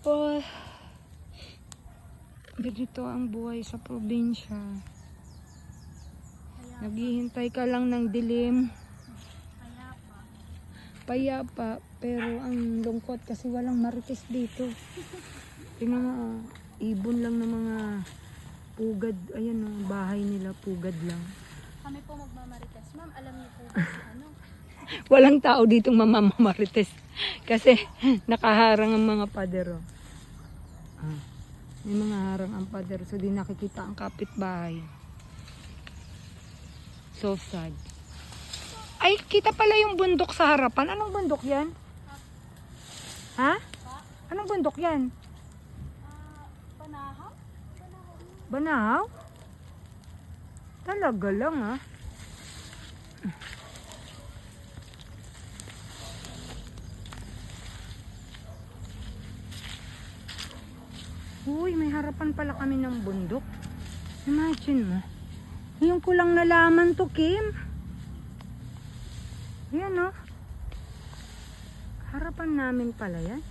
Oh, ganito ang buhay sa probinsya. Naghihintay ka lang ng dilim. Payapa, pero ang lungkot kasi walang marites dito. Tingnan mo, ibon lang ng mga pugad. Ayan o, bahay nila pugad lang. Kami po magmamarites. Ma'am, alam niyo po ba si ano? Walang tao dito mamamarites. Kasi nakaharang ang mga pader. May mga harang ang pader, so di nakikita ang kapitbahay. So sad. Ay, kita pala yung bundok sa harapan. Anong bundok yan? Ha? Anong bundok yan? Panahaw? Banahaw? Talaga lang ah. Uy, may harapan pala kami ng bundok. Imagine mo. Yung ko lang nalaman to, Kim. Yan oh. Harapan namin pala yan.